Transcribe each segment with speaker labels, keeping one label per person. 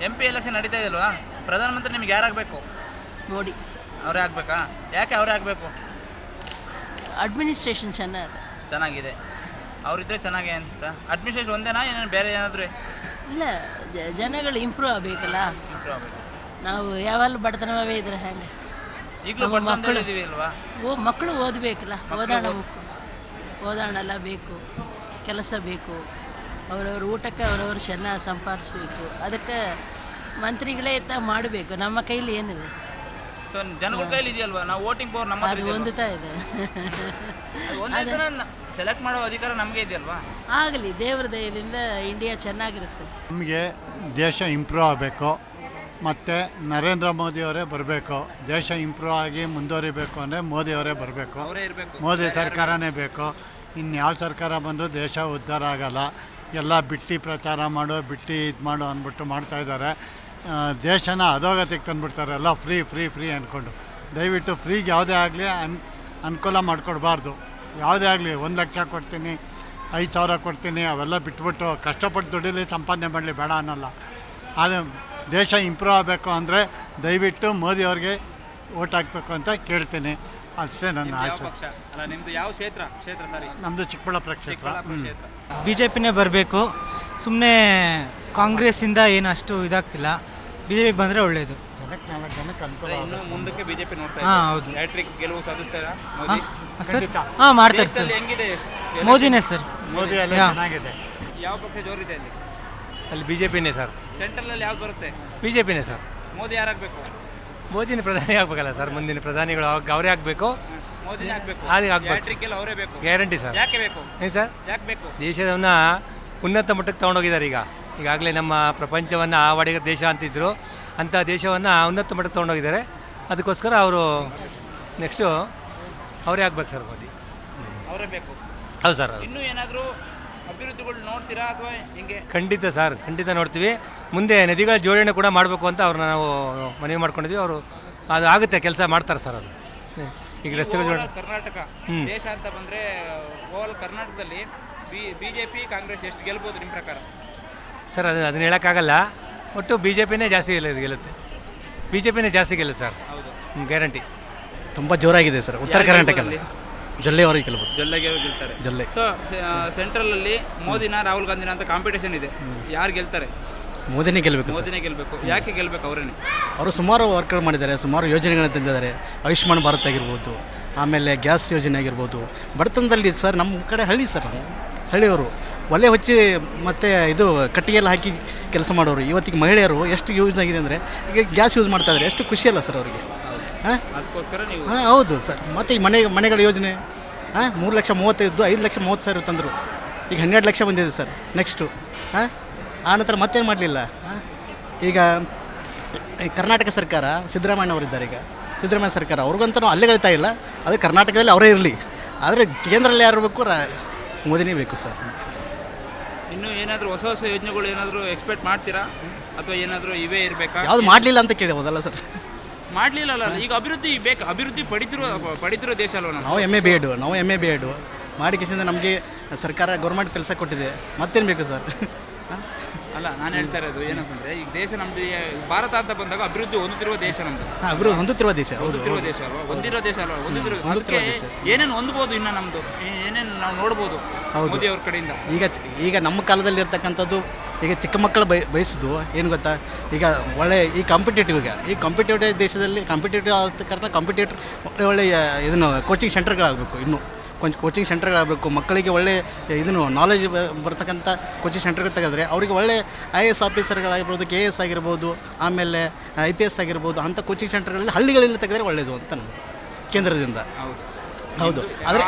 Speaker 1: MP election ನಡೀತಾ ಇದೆಯಲ್ವಾ, ಪ್ರಧಾನಮಂತ್ರಿ ನಿಮ್ಗೆ ಯಾರಾಗಬೇಕು?
Speaker 2: ಮೋಡಿ
Speaker 1: ಅವರೇ ಆಗಬೇಕಾ? ಯಾಕೆ ಅವರೇ ಆಗಬೇಕು?
Speaker 2: ಅಡ್ಮಿನಿಸ್ಟ್ರೇಷನ್
Speaker 1: ಚೆನ್ನಾಗಿದೆ, ಅವರಿದ್ದರೆ ಚೆನ್ನಾಗಿ ಅನಿಸುತ್ತಾ? ಅಡ್ಮಿನಿಸ್ಟ್ರೇಷನ್ ಒಂದೇನಾ, ಏನೇನು ಬೇರೆ ಏನಾದರೂ?
Speaker 2: ಇಲ್ಲ, ಜನಗಳು ಇಂಪ್ರೂವ್ ಆಗಬೇಕಲ್ಲ.
Speaker 1: ಇಂಪ್ರೂವ್ ಆಗಬೇಕು.
Speaker 2: ನಾವು ಯಾವಾಗಲೂ ಬಡತನವೇ ಇದ್ರೆ ಹೇಗೆ?
Speaker 1: ಈಗಲೂ
Speaker 2: ಮಕ್ಕಳು
Speaker 1: ಇದೀವಿ ಅಲ್ವಾ?
Speaker 2: ಮಕ್ಕಳು ಓದಬೇಕಲ್ಲ, ಓದಾಣೆಲ್ಲ ಬೇಕು, ಕೆಲಸ ಬೇಕು, ಅವರವ್ರ ಊಟಕ್ಕೆ ಅವರವ್ರು ಚೆನ್ನಾಗಿ ಸಂಪಾದಿಸ್ಬೇಕು. ಅದಕ್ಕೆ ಮಂತ್ರಿಗಳೇ ಮಾಡಬೇಕು, ನಮ್ಮ ಕೈಲಿ ಏನಿದೆ?
Speaker 1: ಸೊ ಜನಗಳ ಕೈಲಿ ಇದೆಯಲ್ವಾ, ನಾವು ವೋಟಿಂಗ್ ಪವರ್ ನಮ್ಮ
Speaker 2: ಅದು ಹೊಂದುತ್ತಾ ಇದೆ.
Speaker 1: ಒಂದೇ ಸಲ ಸೆಲೆಕ್ಟ್ ಮಾಡೋ ಅಧಿಕಾರ ನಮಗೆ ಇದೆಯಲ್ವಾ?
Speaker 2: ಆಗಲಿ, ದೇವರ ದಯದಿಂದ ಇಂಡಿಯಾ ಚೆನ್ನಾಗಿರುತ್ತೆ.
Speaker 3: ನಮಗೆ ದೇಶ ಇಂಪ್ರೂವ್ ಆಗಬೇಕು, ಮತ್ತು ನರೇಂದ್ರ ಮೋದಿಯವರೇ ಬರಬೇಕು. ದೇಶ ಇಂಪ್ರೂವ್ ಆಗಿ ಮುಂದುವರಿಬೇಕು ಅಂದರೆ ಮೋದಿಯವರೇ ಬರಬೇಕು,
Speaker 1: ಅವರೇ ಇರಬೇಕು.
Speaker 3: ಮೋದಿ ಸರ್ಕಾರನೇ ಬೇಕು. ಇನ್ಯಾವ ಸರ್ಕಾರ ಬಂದರೂ ದೇಶ ಉದ್ಧಾರ ಆಗಲ್ಲ. ಎಲ್ಲ ಬಿಟ್ಟು ಪ್ರಚಾರ ಮಾಡು, ಬಿಟ್ಟು ಇದು ಮಾಡು ಅಂದ್ಬಿಟ್ಟು ಮಾಡ್ತಾಯಿದ್ದಾರೆ. ದೇಶನ ಅಧೋಗತಿಗೆ ತಂದುಬಿಡ್ತಾರೆ, ಎಲ್ಲ ಫ್ರೀ ಫ್ರೀ ಫ್ರೀ ಅಂದ್ಕೊಂಡು. ದಯವಿಟ್ಟು ಫ್ರೀಗೆ ಯಾವುದೇ ಆಗಲಿ ಅನುಕೂಲ ಮಾಡಿಕೊಡ್ಬಾರ್ದು. ಯಾವುದೇ ಆಗಲಿ 1 ಲಕ್ಷ ಕೊಡ್ತೀನಿ, 5,000 ಕೊಡ್ತೀನಿ, ಅವೆಲ್ಲ ಬಿಟ್ಬಿಟ್ಟು ಕಷ್ಟಪಟ್ಟು ದುಡ್ಡಲ್ಲಿ ಸಂಪಾದನೆ ಮಾಡಲಿ, ಬೇಡ ಅನ್ನಲ್ಲ. ಆದರೆ ದೇಶ ಇಂಪ್ರೂವ್ ಆಗಬೇಕು ಅಂದರೆ ದಯವಿಟ್ಟು ಮೋದಿಯವ್ರಿಗೆ ಓಟ್ ಹಾಕಬೇಕು ಅಂತ ಕೇಳ್ತೀನಿ. ಅಷ್ಟೇ ನನ್ನ ಆಸೆ.
Speaker 1: ನಿಮ್ಮದು ಯಾವ ಕ್ಷೇತ್ರ?
Speaker 3: ನಮ್ಮದು ಚಿಕ್ಕಬಳ್ಳಾಪುರ ಕ್ಷೇತ್ರ.
Speaker 4: BJPನೇ ಬರಬೇಕು. ಸುಮ್ಮನೆ ಕಾಂಗ್ರೆಸ್ಸಿಂದ ಏನು ಅಷ್ಟು ಇದಾಗ್ತಿಲ್ಲ. BJP ಬಂದರೆ ಒಳ್ಳೆಯದು.
Speaker 3: ಜನಕ್ಕೆ ಅನುಕೂಲ.
Speaker 1: ಇನ್ನು ಮುಂದಕ್ಕೆ ಬಿಜೆಪಿ ನೋಡ್ತಾ
Speaker 4: ಹಾಂ, ಹೌದು.
Speaker 1: ಹ್ಯಾಟ್ರಿಕ್ ಗೆಲುವು ಸಾಧಿಸ್ತಾರಾ ಮೋದಿ?
Speaker 4: ಸರ್, ಹಾಂ, ಮಾಡ್ತಾರೆ ಸರ್.
Speaker 1: ದೇಶದಲ್ಲಿ ಹೆಂಗಿದೆ?
Speaker 4: ಮೋದಿನೇ ಸರ್.
Speaker 3: ಮೋದಿ ಎಲ್ಲ ಚೆನ್ನಾಗಿದೆ.
Speaker 1: ಯಾವ ಪಕ್ಷ ಜೋರಿದೆ ಅಲ್ಲಿ?
Speaker 5: ಅಲ್ಲಿ BJPನೇ ಸರ್.
Speaker 1: ಸೆಂಟ್ರಲಲ್ಲಿ ಯಾವ್ದು ಬರುತ್ತೆ?
Speaker 5: BJPನೇ ಸರ್.
Speaker 1: ಮೋದಿ ಯಾರಾಗಬೇಕು?
Speaker 5: ಮೋದಿನ ಪ್ರಧಾನಿ ಆಗಬೇಕಲ್ಲ ಸರ್. ಮುಂದಿನ ಪ್ರಧಾನಿಗಳು ಅವರೇ ಆಗಬೇಕು.
Speaker 1: ಮೋದಿನೇ ಆಗಬೇಕು.
Speaker 5: ಅದೇ ಆಗ್ಬೇಕು.
Speaker 1: ಹ್ಯಾಟ್ರಿಕ್ ಎಲ್ಲ ಅವರೇ ಬೇಕು,
Speaker 5: ಗ್ಯಾರಂಟಿ ಸರ್.
Speaker 1: ಯಾಕೆ ಬೇಕು?
Speaker 5: ಏನು ಸರ್?
Speaker 1: ಯಾಕೆ ಬೇಕು?
Speaker 5: ದೇಶವನ್ನು ಉನ್ನತ ಮಟ್ಟಕ್ಕೆ ತೊಗೊಂಡೋಗಿದ್ದಾರೆ. ಈಗಾಗಲೇ ನಮ್ಮ ಪ್ರಪಂಚವನ್ನು ಆವಾಡಿಗ ದೇಶ ಅಂತಿದ್ರು, ಅಂಥ ದೇಶವನ್ನು ಉನ್ನತ ಮಟ್ಟಕ್ಕೆ ತೊಗೊಂಡೋಗಿದ್ದಾರೆ. ಅದಕ್ಕೋಸ್ಕರ ಅವರು ನೆಕ್ಸ್ಟು ಅವರೇ ಆಗ್ಬೇಕು ಸರ್, ಮೋದಿ
Speaker 1: ಅವರೇ ಬೇಕು.
Speaker 5: ಹೌದು ಸರ್.
Speaker 1: ಇನ್ನೂ ಏನಾದರೂ ಅಭಿವೃದ್ಧಿಗಳು ನೋಡ್ತೀರಾ ಅಥವಾ ಹಿಂಗೆ?
Speaker 5: ಖಂಡಿತ ಸರ್, ಖಂಡಿತ ನೋಡ್ತೀವಿ. ಮುಂದೆ ನದಿಗಳ ಜೋಡಣೆ ಕೂಡ ಮಾಡಬೇಕು ಅಂತ ಅವ್ರನ್ನ ನಾವು ಮನವಿ ಮಾಡ್ಕೊಂಡಿದ್ವಿ. ಅವರು ಅದು ಆಗುತ್ತೆ, ಕೆಲಸ ಮಾಡ್ತಾರೆ ಸರ್. ಅದು ಈಗ ರಸ್ತೆಗಳ ಜೋಡಣೆ.
Speaker 1: ಕರ್ನಾಟಕ ದೇಶ ಅಂತ ಬಂದರೆ ಓವಲ್ ಕರ್ನಾಟಕದಲ್ಲಿ ಬಿಜೆಪಿ ಕಾಂಗ್ರೆಸ್ ಎಷ್ಟು ಗೆಲ್ಬೋದು ನಿಮ್ಮ ಪ್ರಕಾರ?
Speaker 5: ಸರ್, ಅದನ್ನ ಹೇಳೋಕ್ಕಾಗಲ್ಲ. ಒಟ್ಟು BJPನೇ ಜಾಸ್ತಿ ಗೆಲ್ಲುತ್ತೆ. BJPನೇ ಜಾಸ್ತಿ ಗೆಲ್ಲುತ್ತೆ ಸರ್.
Speaker 1: ಹೌದು,
Speaker 5: ಗ್ಯಾರಂಟಿ.
Speaker 6: ತುಂಬ ಜೋರಾಗಿದೆ ಸರ್. ಉತ್ತರ ಕರ್ನಾಟಕದಲ್ಲಿ ಜೊಲ್ಲೆ ಅವರಿಗೆ ಗೆಲ್ಬೋದು.
Speaker 1: ಜೊಲ್ಲೆಗೆ ಗೆಲ್ತಾರೆ.
Speaker 6: ಜೊಲ್ಲೆ.
Speaker 1: ಸೊ ಸೆಂಟ್ರಲಲ್ಲಿ ಮೋದಿನ ರಾಹುಲ್ ಗಾಂಧಿನ ಅಂತ ಕಾಂಪಿಟೇಷನ್ ಇದೆ, ಯಾರು ಗೆಲ್ತಾರೆ?
Speaker 6: ಮೋದಿನೇ ಗೆಲ್ಲಬೇಕು ಸರ್.
Speaker 1: ಮೋದಿನೇ ಗೆಲ್ಲಬೇಕು. ಯಾಕೆ ಗೆಲ್ಲಬೇಕು ಅವರೇನೆ?
Speaker 6: ಅವರು ಸುಮಾರು ವರ್ಕ್ಗಳು ಮಾಡಿದ್ದಾರೆ, ಸುಮಾರು ಯೋಜನೆಗಳನ್ನು ತಂದಿದ್ದಾರೆ. ಆಯುಷ್ಮಾನ್ ಭಾರತ್ ಆಗಿರ್ಬೋದು, ಆಮೇಲೆ ಗ್ಯಾಸ್ ಯೋಜನೆ ಆಗಿರ್ಬೋದು. ಬಡತನದಲ್ಲಿ ಸರ್, ನಮ್ಮ ಕಡೆ ಹಳ್ಳಿ ಸರ್, ಹಳ್ಳಿಯವರು ಒಲೆ ಹಚ್ಚಿ ಮತ್ತು ಇದು ಕಟ್ಟಿಗೆಲ್ಲ ಹಾಕಿ ಕೆಲಸ ಮಾಡೋರು. ಇವತ್ತಿಗೆ ಮಹಿಳೆಯರು ಎಷ್ಟು ಯೂಸ್ ಆಗಿದೆ ಅಂದರೆ ಈಗ ಗ್ಯಾಸ್ ಯೂಸ್ ಮಾಡ್ತಾ ಇದ್ದಾರೆ. ಎಷ್ಟು ಖುಷಿಯಲ್ಲ ಸರ್ ಅವರಿಗೆ?
Speaker 1: ಅದಕ್ಕೋಸ್ಕರ ನೀವು?
Speaker 6: ಹಾಂ, ಹೌದು ಸರ್. ಮತ್ತು ಈ ಮನೆಗಳ ಯೋಜನೆ 3,35,000 5,30,000 ತಂದರು. ಈಗ 12 ಲಕ್ಷ ಬಂದಿದೆ ಸರ್ ನೆಕ್ಸ್ಟು. ಆ ನಂತರ ಮತ್ತೇನು ಮಾಡಲಿಲ್ಲ. ಈಗ ಕರ್ನಾಟಕ ಸರ್ಕಾರ ಸಿದ್ದರಾಮಯ್ಯ ಅವರಿದ್ದಾರೆ. ಈಗ ಸಿದ್ದರಾಮಯ್ಯ ಸರ್ಕಾರ ಅವ್ರಿಗಂತೂ ಅಲ್ಲೇ ಗೆಲ್ತಾ ಇಲ್ಲ. ಅದು ಕರ್ನಾಟಕದಲ್ಲಿ ಅವರೇ ಇರಲಿ, ಆದರೆ ಕೇಂದ್ರದಲ್ಲಿ ಯಾರು ಬೇಕು? ಮೋದಿನೇ ಬೇಕು ಸರ್.
Speaker 1: ಇನ್ನೂ ಏನಾದರೂ ಹೊಸ ಹೊಸ ಯೋಜನೆಗಳು ಏನಾದರೂ ಎಕ್ಸ್ಪೆಕ್ಟ್ ಮಾಡ್ತೀರಾ ಅಥವಾ ಏನಾದರೂ ಇವೇ ಇರಬೇಕಾ?
Speaker 6: ಯಾವುದು ಮಾಡಲಿಲ್ಲ ಅಂತ ಕೇಳ್ಬೋದಲ್ಲ ಸರ್?
Speaker 1: ಮಾಡಲಿಲ್ಲಲ್ಲ, ಈಗ ಅಭಿವೃದ್ಧಿ ಬೇಕು. ಅಭಿವೃದ್ಧಿ ಪಡಿತಿರೋ ದೇಶ ಅಲ್ವ
Speaker 6: ನಾವು MA B.Ed ಮಾಡಿ ಕಿಸಿಂದ ನಮಗೆ ಸರ್ಕಾರ ಗೌರ್ಮೆಂಟ್ ಕೆಲಸ ಕೊಟ್ಟಿದೆ, ಮತ್ತೇನು ಬೇಕು ಸರ್?
Speaker 1: ಅಲ್ಲ, ನಾನು ಹೇಳ್ತಾ ಇರೋದು ಏನಂತಂದರೆ, ಈಗ ದೇಶ ನಮ್ಮದು ಭಾರತ ಅಂತ ಬಂದಾಗ ಅಭಿವೃದ್ಧಿ ಹೊಂದುತ್ತಿರುವ ದೇಶ ನಮ್ಮದು.
Speaker 6: ಅಭಿವೃದ್ಧಿ ಹೊಂದುತ್ತಿರುವ ದೇಶ.
Speaker 1: ಹೊಂದುತ್ತಿರುವ ದೇಶ ಅಲ್ವಾ? ಹೊಂದಿರೋ ದೇಶ ಅಲ್ವಾ?
Speaker 6: ಹೊಂದುತ್ತಿರುವ ದೇಶ.
Speaker 1: ಏನೇನು ಹೊಂದ್ಬೋದು ಇನ್ನು ನಮ್ಮದು, ಏನೇನು ನಾವು ನೋಡ್ಬೋದು ಮೋದಿ ಅವ್ರ ಕಡೆಯಿಂದ?
Speaker 6: ಈಗ ನಮ್ಮ ಕಾಲದಲ್ಲಿ ಇರ್ತಕ್ಕಂಥದ್ದು, ಈಗ ಚಿಕ್ಕ ಮಕ್ಕಳು ಬಯಸೋದು ಏನು ಗೊತ್ತಾ? ಈಗ ಒಳ್ಳೆ ಈ ಕಾಂಪಿಟೇಟಿವ್ ದೇಶದಲ್ಲಿ ಕಾಂಪಿಟೇಟಿವ್ ಆದ ಕಾರಣ ಒಳ್ಳೆ ಇದನ್ನು ಕೋಚಿಂಗ್ ಸೆಂಟರ್ಗಳಾಗಬೇಕು. ಇನ್ನೂ ಕೊಂಚ ಕೋಚಿಂಗ್ ಸೆಂಟರ್ಗಳಾಗಬೇಕು. ಮಕ್ಕಳಿಗೆ ಒಳ್ಳೆ ಇದನ್ನು ನಾಲೆಜ್ ಬರ್ತಕ್ಕಂಥ ಕೋಚಿಂಗ್ ಸೆಂಟರ್ಗಳು ತೆಗೆದ್ರೆ ಅವರಿಗೆ ಒಳ್ಳೆ IAS ಆಫೀಸರ್ಗಳಾಗಿರ್ಬೋದು, KS ಆಗಿರ್ಬೋದು, ಆಮೇಲೆ IPS ಆಗಿರ್ಬೋದು, ಅಂಥ ಕೋಚಿಂಗ್ ಸೆಂಟರ್ಗಳಲ್ಲಿ ಹಳ್ಳಿಗಳಲ್ಲಿ ತೆಗೆದರೆ ಒಳ್ಳೆಯದು ಅಂತ ನಮ್ಮದು ಕೇಂದ್ರದಿಂದ. ಹೌದು. ಆದರೆ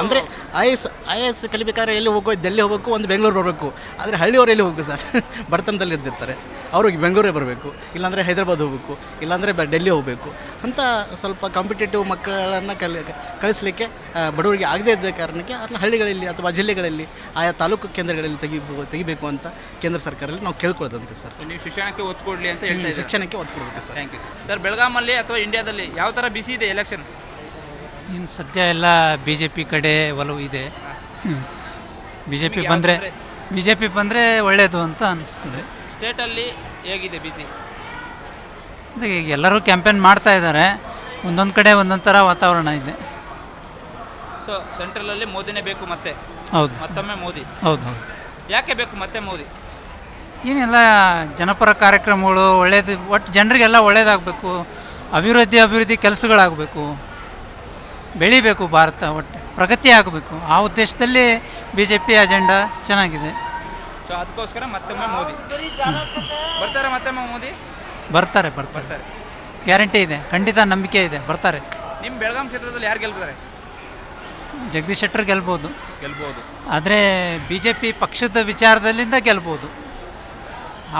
Speaker 6: ಅಂದರೆ IAS ಕಲಿಬೇಕಾದ್ರೆ ಎಲ್ಲಿ ಡೆಲ್ಲಿ ಹೋಗಬೇಕು, ಒಂದು ಬೆಂಗಳೂರು ಬರಬೇಕು. ಆದರೆ ಹಳ್ಳಿಯವರು ಎಲ್ಲಿ ಹೋಗಬೇಕು ಸರ್? ಬಡತನದಲ್ಲಿ ಇದ್ದಿರ್ತಾರೆ, ಅವ್ರಿಗೆ ಬೆಂಗಳೂರೇ ಬರಬೇಕು, ಇಲ್ಲಾಂದರೆ ಹೈದರಾಬಾದ್ ಹೋಗಬೇಕು, ಇಲ್ಲಾಂದರೆ ಡೆಲ್ಲಿ ಹೋಗಬೇಕು ಅಂತ. ಸ್ವಲ್ಪ ಕಾಂಪಿಟೇಟಿವ್ ಮಕ್ಕಳನ್ನು ಕಳಿಸಲಿಕ್ಕೆ ಬಡವರಿಗೆ ಆಗದೇ ಇದ್ದ ಕಾರಣಕ್ಕೆ ಅವ್ರನ್ನ ಹಳ್ಳಿಗಳಲ್ಲಿ ಅಥವಾ ಜಿಲ್ಲೆಗಳಲ್ಲಿ ಆಯಾ ತಾಲೂಕು ಕೇಂದ್ರಗಳಲ್ಲಿ ತೆಗಿಬೇಕು ಅಂತ ಕೇಂದ್ರ ಸರ್ಕಾರದಲ್ಲಿ ನಾವು ಕೇಳ್ಕೊಳ್ಳೋದಂತೆ ಸರ್.
Speaker 1: ನೀವು ಶಿಕ್ಷಣಕ್ಕೆ ಒತ್ತು ಕೊಡಲಿ ಅಂತ ಹೇಳ್ತಾ
Speaker 6: ಶಿಕ್ಷಣಕ್ಕೆ ಒತ್ತು ಕೊಡಬೇಕು ಸರ್.
Speaker 1: Thank you sir. ಬೆಳಗಾಮಲ್ಲಿ ಅಥವಾ ಇಂಡಿಯಾದಲ್ಲಿ ಯಾವ ಥರ ಬಿಸಿ ಇದೆ ಎಲೆಕ್ಷನ್?
Speaker 4: ಇನ್ನು ಸದ್ಯ ಎಲ್ಲ BJP ಕಡೆ ಒಲವು ಇದೆ. BJP ಬಂದರೆ ಒಳ್ಳೆಯದು ಅಂತ ಅನಿಸ್ತದೆ.
Speaker 1: ಸ್ಟೇಟಲ್ಲಿ ಹೇಗಿದೆ ಬಿಸಿ?
Speaker 4: ಈಗ ಎಲ್ಲರೂ ಕ್ಯಾಂಪೇನ್ ಮಾಡ್ತಾ ಇದ್ದಾರೆ, ಒಂದೊಂದು ಕಡೆ ಒಂದೊಂದು ಥರ ವಾತಾವರಣ ಇದೆ.
Speaker 1: ಸೊ ಸೆಂಟ್ರಲಲ್ಲಿ ಮೋದಿನೇ ಬೇಕು ಮತ್ತೆ,
Speaker 4: ಹೌದು
Speaker 1: ಮತ್ತೊಮ್ಮೆ ಮೋದಿ.
Speaker 4: ಹೌದು ಹೌದು.
Speaker 1: ಯಾಕೆ ಬೇಕು ಮತ್ತೆ ಮೋದಿ?
Speaker 4: ಏನೆಲ್ಲ ಜನಪರ ಕಾರ್ಯಕ್ರಮಗಳು ಒಳ್ಳೇದು, ಒಟ್ಟು ಜನರಿಗೆಲ್ಲ ಒಳ್ಳೇದಾಗಬೇಕು, ಅಭಿವೃದ್ಧಿ ಕೆಲಸಗಳಾಗಬೇಕು, ಬೆಳಿಬೇಕು, ಭಾರತ ಒಟ್ಟು ಪ್ರಗತಿ ಆಗಬೇಕು. ಆ ಉದ್ದೇಶದಲ್ಲಿ BJP ಅಜೆಂಡಾ ಚೆನ್ನಾಗಿದೆ.
Speaker 1: ಸೊ ಅದಕ್ಕೋಸ್ಕರ ಮತ್ತೊಮ್ಮೆ ಮೋದಿ ಬರ್ತಾರೆ. ಮತ್ತೊಮ್ಮೆ ಮೋದಿ
Speaker 4: ಬರ್ತಾರೆ, ಗ್ಯಾರಂಟಿ ಇದೆ, ಖಂಡಿತ ನಂಬಿಕೆ ಇದೆ, ಬರ್ತಾರೆ.
Speaker 1: ನಿಮ್ಮ ಬೆಳಗಾಂ ಕ್ಷೇತ್ರದಲ್ಲಿ ಯಾರು ಗೆಲ್ತಾರೆ?
Speaker 4: ಜಗದೀಶ್ ಶೆಟ್ಟರ್ ಗೆಲ್ಬೋದು, ಆದರೆ BJP ಪಕ್ಷದ ವಿಚಾರದಲ್ಲಿಂದ ಗೆಲ್ಬೋದು.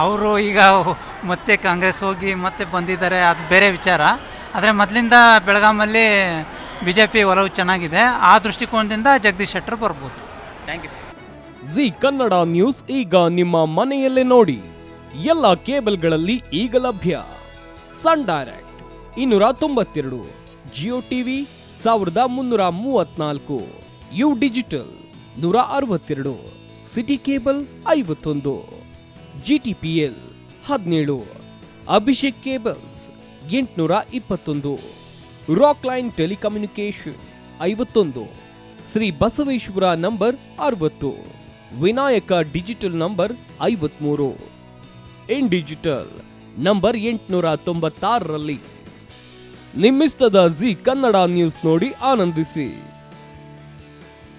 Speaker 4: ಅವರು ಈಗ ಮತ್ತೆ ಕಾಂಗ್ರೆಸ್ ಹೋಗಿ ಮತ್ತೆ ಬಂದಿದ್ದಾರೆ, ಅದು ಬೇರೆ ವಿಚಾರ. ಆದರೆ ಮೊದಲಿಂದ ಬೆಳಗಾಮಲ್ಲಿ BJP ಒಲವು ಚೆನ್ನಾಗಿದೆ, ಆ ದೃಷ್ಟಿಕೋನದಿಂದ ಜಗದೀಶ್ ಶೆಟ್ಟರ್ ಬರ್ಬೋದು.
Speaker 1: Thank you sir.
Speaker 7: Zee Kannada news ಈಗ ನಿಮ್ಮ ಮನೆಯಲ್ಲೇ ನೋಡಿ. ಎಲ್ಲ ಕೇಬಲ್ಗಳಲ್ಲಿ ಈಗ ಲಭ್ಯ. Sun Direct 292, Jio TV 1334, U digital 162, city cable 51, GTPL 17, Abhishek cables 821, Rockline telecommunication 51, Shri Basaveshwara number 60, Vinayaka digital number 53, in digital number 896ರಲ್ಲಿ. ನಿಮ್ಮಿಷ್ಟದ ಜಿ ಕನ್ನಡ ನ್ಯೂಸ್ ನೋಡಿ ಆನಂದಿಸಿ.